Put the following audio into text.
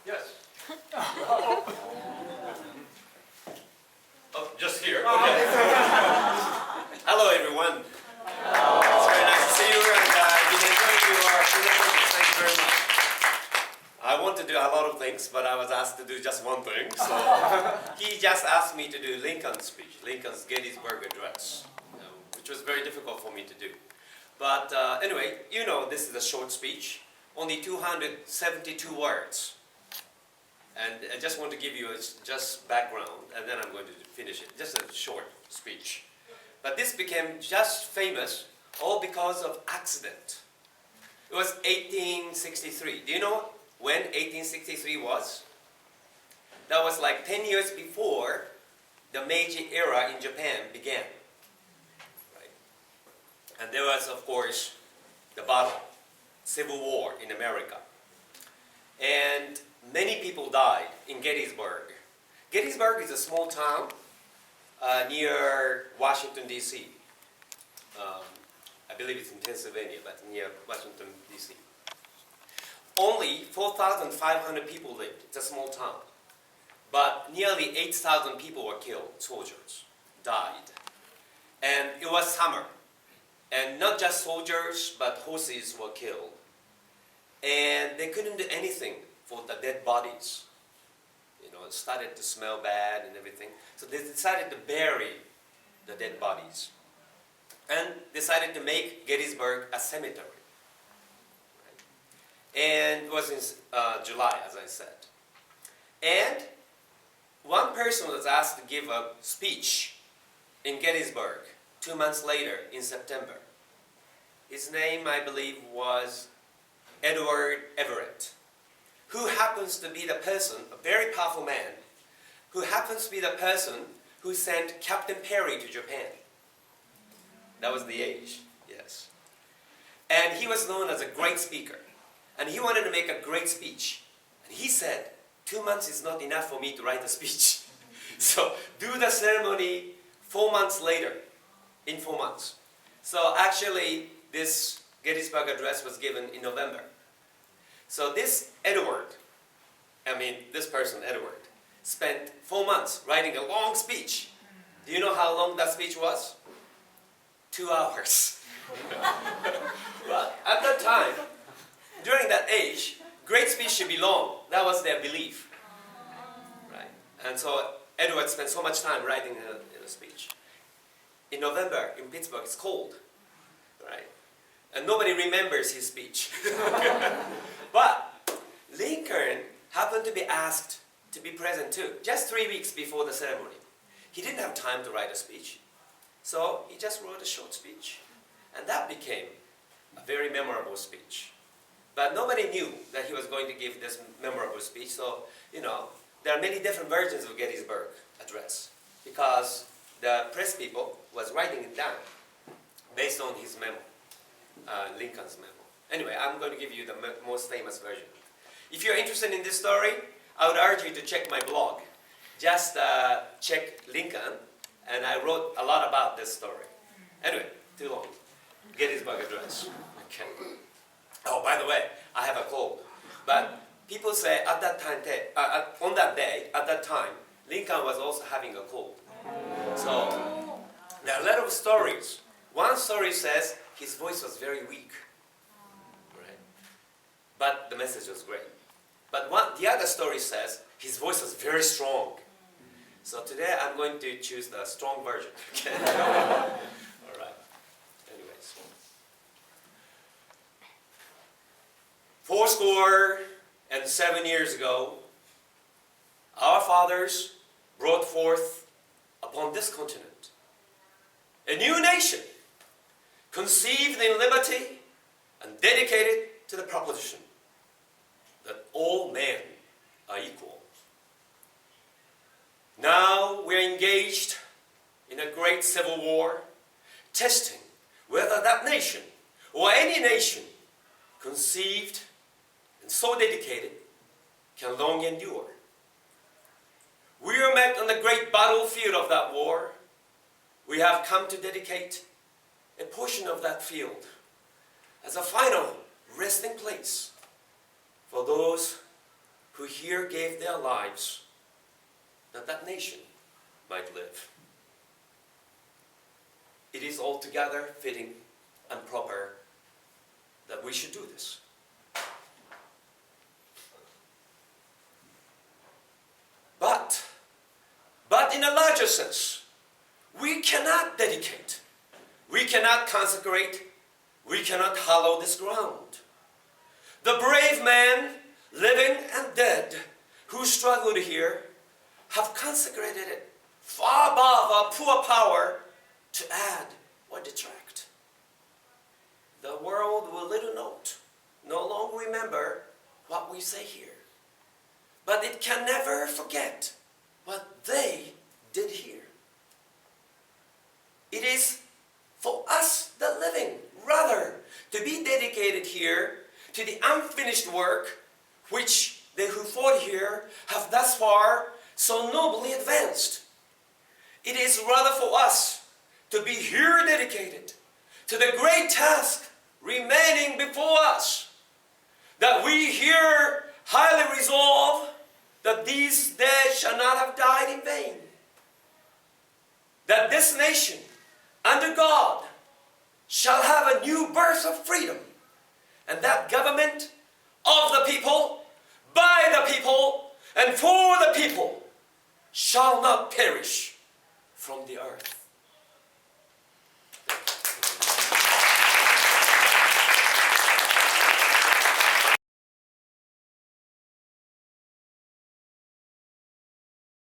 Yes. Oh, just here. Okay. Hello, everyone. It's very nice to see you, and I've been enjoying your presentations. Thank you very much. I want to do a lot of things, but I was asked to do just one thing. So he just asked me to do Lincoln's speech, Lincoln's Gettysburg Address, which was very difficult for me to do. But anyway, you know, this is a short speech, only 272 words. And I just want to give you just background, and then I'm going to finish it. Just a short speech. But this became just famous all because of accident. It was 1863. Do you know when 1863 was? That was like 10 years before the Meiji era in Japan began. Right? And there was, of course, the battle, Civil War in America. And many people died in Gettysburg. Gettysburg is a small town near Washington, D.C. I believe it's in Pennsylvania, but near Washington, D.C. Only 4,500 people lived. It's a small town. But nearly 8,000 people were killed, soldiers, died. And it was summer. And not just soldiers, but horses were killed. And they couldn't do anything for the dead bodies. You know, it started to smell bad and everything. So they decided to bury the dead bodies. And decided to make Gettysburg a cemetery. Right? And it was in July, as I said. And one person was asked to give a speech in Gettysburg 2 months later in September. His name, I believe, was Edward Everett, who happens to be the person, a very powerful man, who happens to be the person who sent Captain Perry to Japan. That was the age, yes. And he was known as a great speaker. And he wanted to make a great speech. And he said, 2 months is not enough for me to write a speech. So do the ceremony 4 months later, in 4 months. So actually, this Gettysburg Address was given in November. So this person, Edward, spent 4 months writing a long speech. Do you know how long that speech was? 2 hours. Well, at that time, during that age, great speech should be long. That was their belief. Right? And so Edward spent so much time writing a speech. In November, in Pittsburgh, it's cold. Right? And nobody remembers his speech. But Lincoln happened to be asked to be present too, just 3 weeks before the ceremony. He didn't have time to write a speech, so he just wrote a short speech. And that became a very memorable speech. But nobody knew that he was going to give this memorable speech, so, you know, there are many different versions of Gettysburg Address, because the press people was writing it down based on his memo. Lincoln's memo. Anyway, I'm going to give you the most famous version. If you're interested in this story, I would urge you to check my blog. Just check Lincoln, and I wrote a lot about this story. Anyway, too long. Gettysburg Address. Okay. Oh, by the way, I have a cold. But people say at that time, on that day, at that time, Lincoln was also having a cold. So there are a lot of stories. One story says his voice was very weak, right? But the message was great. But the other story says his voice was very strong. So today I'm going to choose the strong version. Okay? All right. Anyways. 407 years ago, our fathers brought forth upon this continent a new nation, conceived in liberty and dedicated to the proposition that all men are equal. Now we're engaged in a great civil war, testing whether that nation or any nation conceived and so dedicated can long endure. We are met on the great battlefield of that war. We have come to dedicate a portion of that field as a final resting place for those who here gave their lives that that nation might live. It is altogether fitting and proper that we should do this. But in a larger sense, we cannot dedicate, we cannot consecrate, we cannot hallow this ground. The brave men, living and dead, who struggled here, have consecrated it far above our poor power to add or detract. The world will little note, no longer remember what we say here. But it can never forget what they did here. It is for us, the living, rather, to be dedicated here to the unfinished work which they who fought here have thus far so nobly advanced. It is rather for us to be here dedicated to the great task remaining before us, that we here highly resolve that these dead shall not have died in vain, that this nation under God shall have a new birth of freedom, and that government of the people, by the people, and for the people shall not perish from the earth.